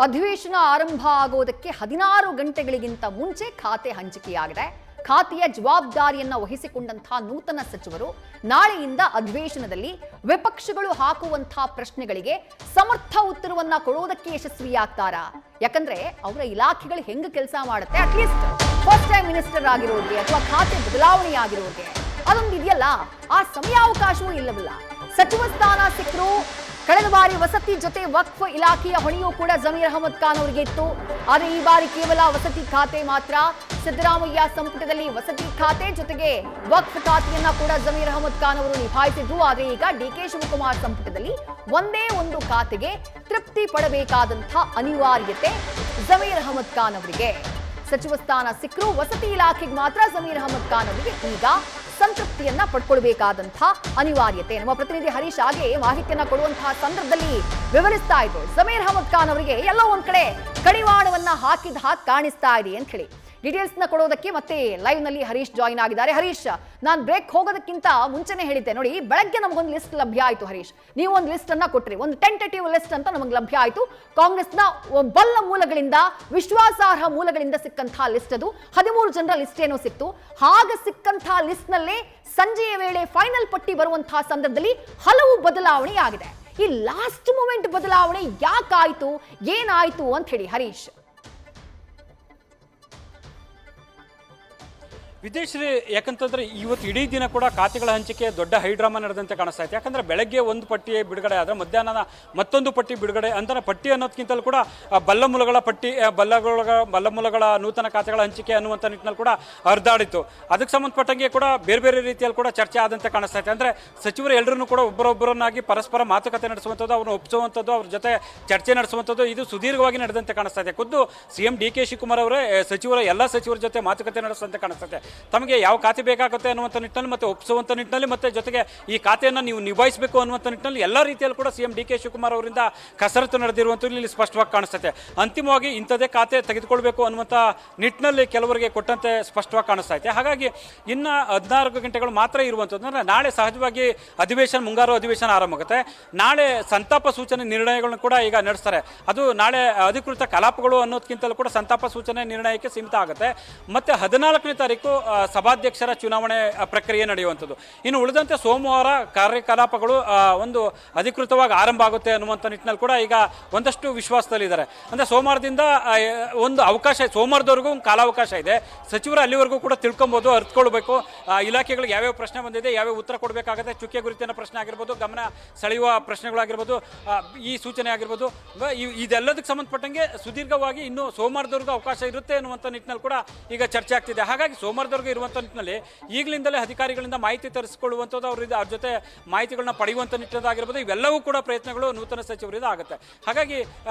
ಅಧಿವೇಶನ ಆರಂಭ ಆಗೋದಕ್ಕೆ 16 ಗಂಟೆಗಳಿಗಿಂತ ಮುಂಚೆ ಖಾತೆ ಹಂಚಿಕೆಯಾಗಿದೆ. ಖಾತೆಯ ಜವಾಬ್ದಾರಿಯನ್ನ ವಹಿಸಿಕೊಂಡಂತಹ ನೂತನ ಸಚಿವರು ನಾಳೆಯಿಂದ ಅಧಿವೇಶನದಲ್ಲಿ ವಿಪಕ್ಷಗಳು ಹಾಕುವಂತಹ ಪ್ರಶ್ನೆಗಳಿಗೆ ಸಮರ್ಥ ಉತ್ತರವನ್ನ ಕೊಡೋದಕ್ಕೆ ಯಶಸ್ವಿಯಾಗ್ತಾರಾ? ಯಾಕಂದ್ರೆ ಅವರ ಇಲಾಖೆಗಳು ಹೆಂಗ್ ಕೆಲಸ ಮಾಡುತ್ತೆ, ಅಟ್ಲೀಸ್ಟ್ ಫಸ್ಟ್ ಟೈಮ್ ಮಿನಿಸ್ಟರ್ ಆಗಿರೋರಿಗೆ ಅಥವಾ ಖಾತೆ ಬದಲಾವಣೆ ಆಗಿರೋರಿಗೆ ಅದೊಂದು ಇದೆಯಲ್ಲ, ಆ ಸಮಯಾವಕಾಶವೂ ಇಲ್ಲವಲ್ಲ. ಸಚಿವ ಸ್ಥಾನ ಸಿಕ್ಕರು. ಕಳೆದ ಬಾರಿ ವಸತಿ ಜೊತೆ ವಕ್ಫ್ ಇಲಾಖೆಯ ಹೊಣೆಯೂ ಕೂಡ ಜಮೀರ್ ಅಹಮದ್ ಖಾನ್ ಅವರಿಗೆ ಇತ್ತು. ಆದರೆ ಈ ಬಾರಿ ಕೇವಲ ವಸತಿ ಖಾತೆ ಮಾತ್ರ. ಸಿದ್ದರಾಮಯ್ಯ ಸಂಪುಟದಲ್ಲಿ ವಸತಿ ಖಾತೆ ಜೊತೆಗೆ ವಕ್ಫ್ ಖಾತೆಯನ್ನ ಕೂಡ ಜಮೀರ್ ಅಹಮದ್ ಖಾನ್ ಅವರು ನಿಭಾಯಿಸಿದ್ರು. ಆದರೆ ಈಗ ಡಿಕೆ ಶಿವಕುಮಾರ್ ಸಂಪುಟದಲ್ಲಿ ಒಂದೇ ಒಂದು ಖಾತೆಗೆ ತೃಪ್ತಿ ಪಡಬೇಕಾದಂತಹ ಅನಿವಾರ್ಯತೆ ಜಮೀರ್ ಅಹಮದ್ ಖಾನ್ ಅವರಿಗೆ. ಸಚಿವ ಸ್ಥಾನ ಸಿಕ್ಕರು, ವಸತಿ ಇಲಾಖೆಗೆ ಮಾತ್ರ ಜಮೀರ್ ಅಹಮದ್ ಖಾನ್ ಅವರಿಗೆ ಈಗ ಸಂತೃಪ್ತಿಯನ್ನ ಪಡ್ಕೊಳ್ಬೇಕಾದಂತಹ ಅನಿವಾರ್ಯತೆ. ನಮ್ಮ ಪ್ರತಿನಿಧಿ ಹರೀಶ್ ಹಾಗೆ ಮಾಹಿತಿಯನ್ನ ಕೊಡುವಂತಹ ಸಂದರ್ಭದಲ್ಲಿ ವಿವರಿಸ್ತಾ ಇದ್ರು. ಜಮೀರ್ ಅಹಮದ್ ಖಾನ್ ಅವರಿಗೆ ಎಲ್ಲೋ ಒಂದ್ ಕಡೆ ಕಡಿವಾಣವನ್ನ ಹಾಕಿದ ಹಾಗೆ ಕಾಣಿಸ್ತಾ ಇದೆ ಅಂತ ಹೇಳಿ ಡೀಟೇಲ್ಸ್ ನ ಕೊಡೋದಕ್ಕೆ ಮತ್ತೆ ಲೈವ್ ನಲ್ಲಿ ಹರೀಶ್ ಜಾಯಿನ್ ಆಗಿದ್ದಾರೆ. ಹರೀಶ್, ನಾನು ಬ್ರೇಕ್ ಹೋಗೋದಕ್ಕಿಂತ ಮುಂಚೆನೆ ಹೇಳಿದ್ದೆ ನೋಡಿ, ಬೆಳಗ್ಗೆ ನಮಗೊಂದು ಲಿಸ್ಟ್ ಲಭ್ಯ ಆಯ್ತು. ಹರೀಶ್, ನೀವು ಒಂದು ಲಿಸ್ಟ್ ಅನ್ನ ಕೊಟ್ರಿ, ಒಂದು ಟೆಂಟೇಟಿವ್ ಲಿಸ್ಟ್ ಅಂತ ನಮಗೆ ಲಭ್ಯ ಆಯ್ತು. ಕಾಂಗ್ರೆಸ್ನ ಬಲ್ಲ ಮೂಲಗಳಿಂದ, ವಿಶ್ವಾಸಾರ್ಹ ಮೂಲಗಳಿಂದ ಸಿಕ್ಕಂತಹ ಲಿಸ್ಟ್ ಅದು. 13 ಜನರ ಲಿಸ್ಟ್ ಏನೋ ಸಿಕ್ತು. ಹಾಗೆ ಸಿಕ್ಕಂತಹ ಲಿಸ್ಟ್ ನಲ್ಲೇ ಸಂಜೆಯ ವೇಳೆ ಫೈನಲ್ ಪಟ್ಟಿ ಬರುವಂತಹ ಸಂದರ್ಭದಲ್ಲಿ ಹಲವು ಬದಲಾವಣೆ ಆಗಿದೆ. ಈ ಲಾಸ್ಟ್ ಮೂಮೆಂಟ್ ಬದಲಾವಣೆ ಯಾಕಾಯ್ತು, ಏನಾಯ್ತು ಅಂತ ಹೇಳಿ ಹರೀಶ್. ವಿದೇಶಿ ಯಾಕಂತಂದ್ರೆ ಇವತ್ತು ಇಡೀ ದಿನ ಕೂಡ ಖಾತೆಗಳ ಹಂಚಿಕೆ ದೊಡ್ಡ ಹೈಡ್ರಾಮಾ ನಡೆದಂತೆ ಕಾಣಿಸ್ತಾ ಇದೆ. ಯಾಕಂದ್ರೆ ಬೆಳಗ್ಗೆ ಒಂದು ಪಟ್ಟಿ ಬಿಡುಗಡೆ ಆದರೆ ಮಧ್ಯಾಹ್ನ ಮತ್ತೊಂದು ಪಟ್ಟಿ ಬಿಡುಗಡೆ ಅಂದ್ರೆ ಪಟ್ಟಿ ಅನ್ನೋದಕ್ಕಿಂತಲೂ ಕೂಡ ಬಲ್ಲಮೂಲಗಳ ಪಟ್ಟಿ, ಬಲ್ಲಮೂಲಗಳ ನೂತನ ಖಾತೆಗಳ ಹಂಚಿಕೆ ಅನ್ನುವಂಥ ನಿಟ್ಟಿನಲ್ಲಿ ಕೂಡ ಹರಿದಾಡಿತ್ತು. ಅದಕ್ಕೆ ಸಂಬಂಧಪಟ್ಟಂಗೆ ಕೂಡ ಬೇರೆ ಬೇರೆ ರೀತಿಯಲ್ಲಿ ಕೂಡ ಚರ್ಚೆ ಆದಂತೆ ಕಾಣಿಸ್ತಾ ಇದೆ. ಅಂದ್ರೆ ಸಚಿವರು ಎಲ್ಲರನ್ನೂ ಕೂಡ ಒಬ್ಬರೊಬ್ಬರನ್ನಾಗಿ ಪರಸ್ಪರ ಮಾತುಕತೆ ನಡೆಸುವಂಥದ್ದು, ಅವ್ರನ್ನ ಒಪ್ಪಿಸುವಂಥದ್ದು, ಅವ್ರ ಜೊತೆ ಚರ್ಚೆ ನಡೆಸುವಂಥದ್ದು ಇದು ಸುದೀರ್ಘವಾಗಿ ನಡೆದಂತೆ ಕಾಣಿಸ್ತಾ ಇದೆ. ಖುದ್ದು ಸಿಎಂ ಡಿಕೆ ಶಿವಕುಮಾರ್ ಅವರೇ ಎಲ್ಲ ಸಚಿವರ ಜೊತೆ ಮಾತುಕತೆ ನಡೆಸುವಂತೆ ಕಾಣಿಸ್ತಾ ಇದೆ. ತಮಗೆ ಯಾವ ಖಾತೆ ಬೇಕಾಗುತ್ತೆ ಅನ್ನುವಂಥ ನಿಟ್ಟಿನಲ್ಲಿ ಮತ್ತೆ ಒಪ್ಪಿಸುವಂಥ ನಿಟ್ಟಿನಲ್ಲಿ ಮತ್ತೆ ಜೊತೆಗೆ ಈ ಖಾತೆಯನ್ನು ನೀವು ನಿಭಾಯಿಸಬೇಕು ಅನ್ನುವಂಥ ನಿಟ್ಟಿನಲ್ಲಿ ಎಲ್ಲ ರೀತಿಯಲ್ಲಿ ಕೂಡ ಸಿಎಂ ಡಿಕೆ ಶಿವಕುಮಾರ್ ಅವರಿಂದ ಕಸರತ್ತು ನಡೆದಿರುವಂಥದ್ದು ಇಲ್ಲಿ ಸ್ಪಷ್ಟವಾಗಿ ಕಾಣಿಸ್ತದೆ. ಅಂತಿಮವಾಗಿ ಇಂಥದೇ ಖಾತೆ ತೆಗೆದುಕೊಳ್ಬೇಕು ಅನ್ನುವಂಥ ನಿಟ್ಟಿನಲ್ಲಿ ಕೆಲವರಿಗೆ ಕೊಟ್ಟಂತೆ ಸ್ಪಷ್ಟವಾಗಿ ಕಾಣಿಸ್ತಾ ಇದೆ. ಹಾಗಾಗಿ ಇನ್ನು 14 ಗಂಟೆಗಳು ಮಾತ್ರ ಇರುವಂಥದ್ದು. ಅಂದರೆ ನಾಳೆ ಸಹಜವಾಗಿ ಅಧಿವೇಶನ, ಮುಂಗಾರು ಅಧಿವೇಶನ ಆರಂಭ ಆಗುತ್ತೆ. ನಾಳೆ ಸಂತಾಪ ಸೂಚನೆ ನಿರ್ಣಯಗಳನ್ನು ಕೂಡ ಈಗ ನಡೆಸ್ತಾರೆ. ಅದು ನಾಳೆ ಅಧಿಕೃತ ಕಲಾಪಗಳು ಅನ್ನೋದಕ್ಕಿಂತಲೂ ಕೂಡ ಸಂತಾಪ ಸೂಚನೆ ನಿರ್ಣಯಕ್ಕೆ ಸೀಮಿತ ಆಗುತ್ತೆ. ಮತ್ತೆ 14ನೇ ತಾರೀಕು ಸಭಾಧ್ಯಕ್ಷರ ಚುನಾವಣೆ ಪ್ರಕ್ರಿಯೆ ನಡೆಯುವಂಥದ್ದು. ಇನ್ನು ಉಳಿದಂತೆ ಸೋಮವಾರ ಕಾರ್ಯಕಲಾಪಗಳು ಒಂದು ಅಧಿಕೃತವಾಗಿ ಆರಂಭ ಆಗುತ್ತೆ ಅನ್ನುವಂಥ ನಿಟ್ಟಿನಲ್ಲಿ ಕೂಡ ಈಗ ಒಂದಷ್ಟು ವಿಶ್ವಾಸದಲ್ಲಿದ್ದಾರೆ. ಅಂದರೆ ಸೋಮವಾರದಿಂದ ಒಂದು ಅವಕಾಶ, ಸೋಮವಾರದವರೆಗೂ ಒಂದು ಕಾಲಾವಕಾಶ ಇದೆ. ಸಚಿವರು ಅಲ್ಲಿವರೆಗೂ ಕೂಡ ತಿಳ್ಕೊಬೋದು, ಅರ್ಥಕೊಳ್ಬೇಕು. ಇಲಾಖೆಗಳಿಗೆ ಯಾವ್ಯಾವ ಪ್ರಶ್ನೆ ಬಂದಿದೆ, ಯಾವ್ಯಾವ ಉತ್ತರ ಕೊಡಬೇಕಾಗುತ್ತೆ, ಚುಕ್ಕೆ ಗುರುತಿನ ಪ್ರಶ್ನೆ ಆಗಿರ್ಬೋದು, ಗಮನ ಸೆಳೆಯುವ ಪ್ರಶ್ನೆಗಳಾಗಿರ್ಬೋದು, ಈ ಸೂಚನೆ ಆಗಿರ್ಬೋದು, ಇದೆಲ್ಲದಕ್ಕೆ ಸಂಬಂಧಪಟ್ಟಂಗೆ ಸುದೀರ್ಘವಾಗಿ ಇನ್ನು ಸೋಮವಾರದವರೆಗೂ ಅವಕಾಶ ಇರುತ್ತೆ ಅನ್ನುವಂಥ ನಿಟ್ಟಿನಲ್ಲಿ ಕೂಡ ಈಗ ಚರ್ಚೆ ಆಗ್ತಿದೆ. ಹಾಗಾಗಿ ಸೋಮವಾರದವರೆಗೂ ಇರುವಂಥ ನಿಟ್ಟಿನಲ್ಲಿ ಈಗಲಿಂದಲೇ ಅಧಿಕಾರಿಗಳಿಂದ ಮಾಹಿತಿ ತರಿಸಿಕೊಳ್ಳುವಂಥದ್ದು, ಅವ್ರ ಜೊತೆ ಮಾಹಿತಿಗಳನ್ನ ಪಡೆಯುವಂಥ ನಿಟ್ಟಿನದಾಗಿರ್ಬೋದು, ಇವೆಲ್ಲವೂ ಕೂಡ ಪ್ರಯತ್ನಗಳು ನೂತನ ಸಚಿವರಿಂದ ಆಗುತ್ತೆ. ಹಾಗಾಗಿ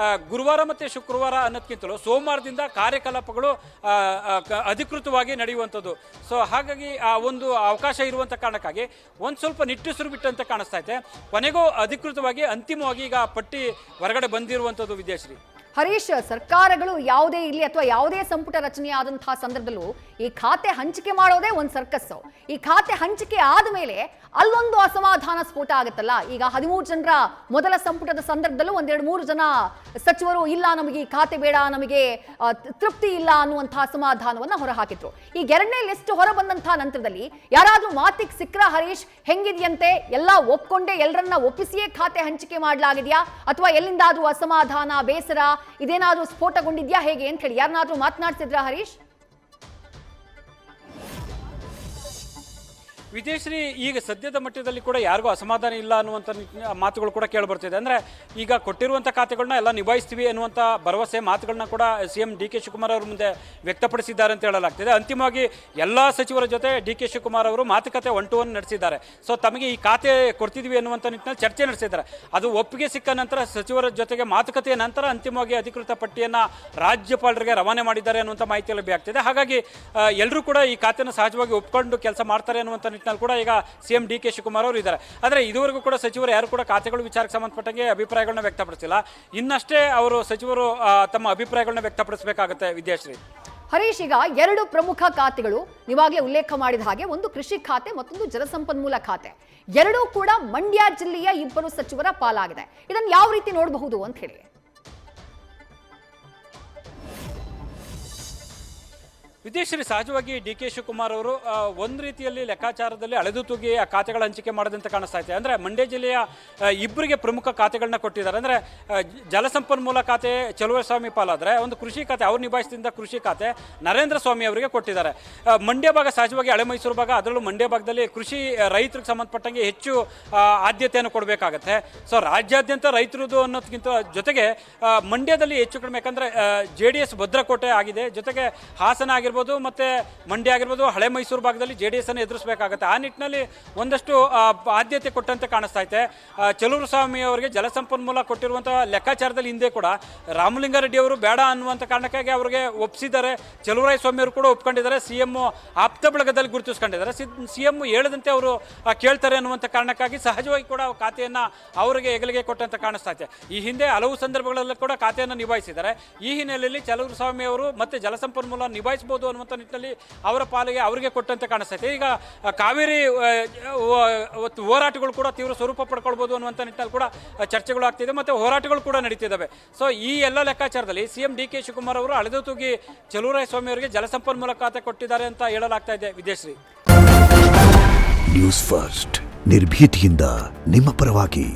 ಗುರುವಾರ ಮತ್ತು ಶುಕ್ರವಾರ ಅನ್ನೋದಕ್ಕಿಂತಲೂ ಸೋಮವಾರದಿಂದ ಕಾರ್ಯಕಲಾಪಗಳು ಅಧಿಕೃತವಾಗಿ ನಡೆಯುವಂಥದ್ದು. ಸೊ ಹಾಗಾಗಿ ಆ ಒಂದು ಅವಕಾಶ ಇರುವಂಥ ಕಾರಣಕ್ಕಾಗಿ ಒಂದು ಸ್ವಲ್ಪ ನಿಟ್ಟುಸಿರು ಬಿಟ್ಟಂತೆ ಕಾಣಿಸ್ತಾ ಇದೆ. ಕೊನೆಗೂ ಅಧಿಕೃತವಾಗಿ ಅಂತಿಮವಾಗಿ ಈಗ ಪಟ್ಟಿ ಹೊರಗಡೆ ಬಂದಿರುವಂಥದ್ದು. ವಿದ್ಯಾಶ್ರೀ, ಹರೀಶ್, ಸರ್ಕಾರಗಳು ಯಾವುದೇ ಇರಲಿ ಅಥವಾ ಯಾವುದೇ ಸಂಪುಟ ರಚನೆ ಆದಂತಹ ಸಂದರ್ಭದಲ್ಲೂ ಈ ಖಾತೆ ಹಂಚಿಕೆ ಮಾಡೋದೇ ಒಂದು ಸರ್ಕಸ್. ಈ ಖಾತೆ ಹಂಚಿಕೆ ಆದಮೇಲೆ ಅಲ್ಲೊಂದು ಅಸಮಾಧಾನ ಸ್ಫೋಟ ಆಗುತ್ತಲ್ಲ. ಈಗ 13 ಜನರ ಮೊದಲ ಸಂಪುಟದ ಸಂದರ್ಭದಲ್ಲೂ 1-2-3 ಜನ ಸಚಿವರು ಇಲ್ಲ, ನಮಗೆ ಈ ಖಾತೆ ಬೇಡ, ನಮಗೆ ತೃಪ್ತಿ ಇಲ್ಲ ಅನ್ನುವಂತಹ ಅಸಮಾಧಾನವನ್ನ ಹೊರಹಾಕಿದ್ರು. ಈಗ ಎರಡನೇ ಲಿಸ್ಟ್ ಹೊರ ಬಂದಂತಹ ನಂತರದಲ್ಲಿ ಯಾರಾದ್ರೂ ಮಾತಿಗೆ ಸಿಕ್ರ ಹರೀಶ್, ಹೆಂಗಿದೆಯಂತೆ, ಎಲ್ಲ ಒಪ್ಕೊಂಡೆ ಎಲ್ಲರನ್ನ ಒಪ್ಪಿಸಿಯೇ ಖಾತೆ ಹಂಚಿಕೆ ಮಾಡಲಾಗಿದೆಯಾ ಅಥವಾ ಎಲ್ಲಿಂದಾದ್ರೂ ಅಸಮಾಧಾನ, ಬೇಸರ ಇದೇನಾದ್ರೂ ಸ್ಫೋಟಗೊಂಡಿದ್ಯಾ, ಹೇಗೆ ಅಂತ ಹೇಳಿ ಯಾರನ್ನಾದ್ರೂ ಮಾತನಾಡ್ತಿದ್ರಾ ಹರೀಶ್? ವಿದೇಶಿ ಈಗ ಸದ್ಯದ ಮಟ್ಟದಲ್ಲಿ ಕೂಡ ಯಾರಿಗೂ ಅಸಮಾಧಾನ ಇಲ್ಲ ಅನ್ನುವಂಥ ಮಾತುಗಳು ಕೂಡ ಕೇಳಿಬರ್ತಿದೆ. ಅಂದರೆ ಈಗ ಕೊಟ್ಟಿರುವಂಥ ಖಾತೆಗಳನ್ನ ಎಲ್ಲ ನಿಭಾಯಿಸ್ತೀವಿ ಅನ್ನುವಂಥ ಭರವಸೆ ಮಾತುಗಳನ್ನ ಕೂಡ ಸಿಎಂ ಡಿ ಕೆ ಶಿವಕುಮಾರ್ ಅವ್ರ ಮುಂದೆ ವ್ಯಕ್ತಪಡಿಸಿದ್ದಾರೆ ಅಂತ ಹೇಳಲಾಗ್ತಿದೆ. ಅಂತಿಮವಾಗಿ ಎಲ್ಲ ಸಚಿವರ ಜೊತೆ ಡಿ ಕೆ ಶಿವಕುಮಾರ್ ಅವರು ಮಾತುಕತೆ 1-to-1 ನಡೆಸಿದ್ದಾರೆ. ಸೊ ತಮಗೆ ಈ ಖಾತೆ ಕೊಡ್ತಿದ್ವಿ ಅನ್ನುವಂಥ ನಿಟ್ಟಿನಲ್ಲಿ ಚರ್ಚೆ ನಡೆಸಿದ್ದಾರೆ. ಅದು ಒಪ್ಪಿಗೆ ಸಿಕ್ಕ ನಂತರ ಸಚಿವರ ಜೊತೆಗೆ ಮಾತುಕತೆಯ ನಂತರ ಅಂತಿಮವಾಗಿ ಅಧಿಕೃತ ಪಟ್ಟಿಯನ್ನು ರಾಜ್ಯಪಾಲರಿಗೆ ರವಾನೆ ಮಾಡಿದ್ದಾರೆ ಅನ್ನುವಂಥ ಮಾಹಿತಿ ಲಭ್ಯ ಆಗ್ತಿದೆ. ಹಾಗಾಗಿ ಎಲ್ಲರೂ ಕೂಡ ಈ ಖಾತೆಯನ್ನು ಸಹಜವಾಗಿ ಒಪ್ಕೊಂಡು ಕೆಲಸ ಮಾಡ್ತಾರೆ ಅನ್ನುವಂಥ ನಿಟ್ಟಿನಲ್ಲಿ ಕೂಡ ಈಗ ಸಿಎಂ ಡಿ ಕೆ ಶಿವಕುಮಾರ್ ಅವರು ಇದ್ದಾರೆ. ಆದರೆ ಇದುವರೆಗೂ ಕೂಡ ಸಚಿವರು ಯಾರು ಕೂಡ ಖಾತೆಗಳ ವಿಚಾರಕ್ಕೆ ಸಂಬಂಧಪಟ್ಟಂಗೆ ಅಭಿಪ್ರಾಯಗಳನ್ನ ವ್ಯಕ್ತಪಡಿಸಿಲ್ಲ. ಇನ್ನಷ್ಟೇ ಅವರು ಸಚಿವರು ತಮ್ಮ ಅಭಿಪ್ರಾಯಗಳನ್ನ ವ್ಯಕ್ತಪಡಿಸಬೇಕಾಗುತ್ತೆ. ವಿದ್ಯಾಶ್ರೀ, ಹರೀಶ್, ಈಗ 2 ಪ್ರಮುಖ ಖಾತೆಗಳು ನೀವಾಗಲೇ ಉಲ್ಲೇಖ ಮಾಡಿದ ಹಾಗೆ, ಒಂದು ಕೃಷಿ ಖಾತೆ, ಮತ್ತೊಂದು ಜಲಸಂಪನ್ಮೂಲ ಖಾತೆ. ಎರಡೂ ಕೂಡ ಮಂಡ್ಯ ಜಿಲ್ಲೆಯ 2 ಸಚಿವರ ಪಾಲಾಗಿದೆ. ಇದನ್ನು ಯಾವ ರೀತಿ ನೋಡಬಹುದು ಅಂತ ಹೇಳಿ? ವಿದೇಶಿ ಸಹಜವಾಗಿ ಡಿ ಕೆ ಶಿವಕುಮಾರ್ ಅವರು ಒಂದು ರೀತಿಯಲ್ಲಿ ಲೆಕ್ಕಾಚಾರದಲ್ಲಿ ಅಳೆದು ತೂಗಿ ಆ ಖಾತೆಗಳ ಹಂಚಿಕೆ ಮಾಡದಂತೆ ಕಾಣಿಸ್ತಾ ಇದೆ. ಅಂದರೆ ಮಂಡ್ಯ ಜಿಲ್ಲೆಯ ಇಬ್ಬರಿಗೆ ಪ್ರಮುಖ ಖಾತೆಗಳನ್ನ ಕೊಟ್ಟಿದ್ದಾರೆ. ಅಂದರೆ ಜಲಸಂಪನ್ಮೂಲ ಖಾತೆ ಚಲುವಸ್ವಾಮಿ ಪಾಲಾದರೆ ಒಂದು ಕೃಷಿ ಖಾತೆ ಅವ್ರು ನಿಭಾಯಿಸಿದ ಕೃಷಿ ಖಾತೆ ನರೇಂದ್ರ ಸ್ವಾಮಿ ಅವರಿಗೆ ಕೊಟ್ಟಿದ್ದಾರೆ. ಮಂಡ್ಯ ಭಾಗ ಸಹಜವಾಗಿ ಹಳೆ ಮೈಸೂರು ಭಾಗ, ಅದರಲ್ಲೂ ಮಂಡ್ಯ ಭಾಗದಲ್ಲಿ ಕೃಷಿ ರೈತರಿಗೆ ಸಂಬಂಧಪಟ್ಟಂಗೆ ಹೆಚ್ಚು ಆದ್ಯತೆಯನ್ನು ಕೊಡಬೇಕಾಗತ್ತೆ. ಸೊ ರಾಜ್ಯಾದ್ಯಂತ ರೈತರದು ಅನ್ನೋದಕ್ಕಿಂತ ಜೊತೆಗೆ ಮಂಡ್ಯದಲ್ಲಿ ಹೆಚ್ಚು ಕಡಿಮೆ, ಯಾಕಂದರೆ JDS ಭದ್ರಕೋಟೆ ಆಗಿದೆ, ಜೊತೆಗೆ ಹಾಸನ ಆಗಿರ್ಬೋದು ಮತ್ತೆ ಮಂಡ್ಯ ಆಗಿರ್ಬೋದು ಹಳೆ ಮೈಸೂರು ಭಾಗದಲ್ಲಿ JDS ಅನ್ನು ಎದುರಿಸಬೇಕಾಗುತ್ತೆ. ಆ ನಿಟ್ಟಿನಲ್ಲಿ ಒಂದಷ್ಟು ಆದ್ಯತೆ ಕೊಟ್ಟಂತೆ ಕಾಣಿಸ್ತಾ ಇದೆ. ಚಲೂರು ಸ್ವಾಮಿ ಅವರಿಗೆ ಜಲಸಂಪನ್ಮೂಲ ಕೊಟ್ಟಿರುವಂತಹ ಲೆಕ್ಕಾಚಾರದಲ್ಲಿ ಹಿಂದೆ ಕೂಡ ರಾಮಲಿಂಗಾರೆಡ್ಡಿ ಅವರು ಬೇಡ ಅನ್ನುವಂಥ ಕಾರಣಕ್ಕಾಗಿ ಅವರಿಗೆ ಒಪ್ಪಿಸಿದ್ದಾರೆ. ಚಲುವರಾಯ ಸ್ವಾಮಿ ಅವರು ಕೂಡ ಒಪ್ಕೊಂಡಿದ್ದಾರೆ. CM ಆಪ್ತ ಬಳಗದಲ್ಲಿ ಗುರುತಿಸ್ಕೊಂಡಿದ್ದಾರೆ. CM ಹೇಳದಂತೆ ಅವರು ಕೇಳ್ತಾರೆ ಅನ್ನುವಂಥ ಕಾರಣಕ್ಕಾಗಿ ಸಹಜವಾಗಿ ಕೂಡ ಖಾತೆಯನ್ನು ಅವರಿಗೆ ಹೆಗಲಿಗೆ ಕೊಟ್ಟಂತ ಕಾಣಿಸ್ತಾ ಇದೆ. ಈ ಹಿಂದೆ ಹಲವು ಸಂದರ್ಭಗಳಲ್ಲಿ ಕೂಡ ಖಾತೆಯನ್ನು ನಿಭಾಯಿಸಿದ್ದಾರೆ. ಈ ಹಿನ್ನೆಲೆಯಲ್ಲಿ ಚಲೂರು ಸ್ವಾಮಿ ಅವರು ಮತ್ತೆ ಜಲಸಂಪನ್ಮೂಲ ನಿಭಾಯಿಸಬಹುದು ಅನ್ನುವಂಥ ನಿಟ್ಟಿನಲ್ಲಿ ಅವರ ಪಾಲಿಗೆ ಅವರಿಗೆ ಕೊಟ್ಟಂತೆ ಕಾಣಿಸ್ತಾ ಇದೆ. ಈಗ ಕಾವೇರಿ ಹೋರಾಟಗಳು ಕೂಡ ತೀವ್ರ ಸ್ವರೂಪ ಪಡ್ಕೊಳ್ಬಹುದು ಅನ್ನುವಂಥ ನಿಟ್ಟಿನಲ್ಲಿ ಕೂಡ ಚರ್ಚೆಗಳು ಆಗ್ತಿದೆ ಮತ್ತೆ ಹೋರಾಟಗಳು ಕೂಡ ನಡೀತಿದ್ದಾವೆ. ಸೊ ಈ ಎಲ್ಲ ಲೆಕ್ಕಾಚಾರದಲ್ಲಿ CM DK ಶಿವಕುಮಾರ್ ಅವರು ಅಳೆದು ತೂಗಿ ಚಲುವರಾಯ ಸ್ವಾಮಿ ಅವರಿಗೆ ಜಲಸಂಪನ್ಮೂಲ ಖಾತೆ ಕೊಟ್ಟಿದ್ದಾರೆ ಅಂತ ಹೇಳಲಾಗ್ತಾ ಇದೆ. ವಿದೇಶ್ರೀ ನ್ಯೂಸ್ ಫಸ್ಟ್ ನಿರ್ಭೀತಿಯಿಂದ ನಿಮ್ಮ ಪರವಾಗಿ.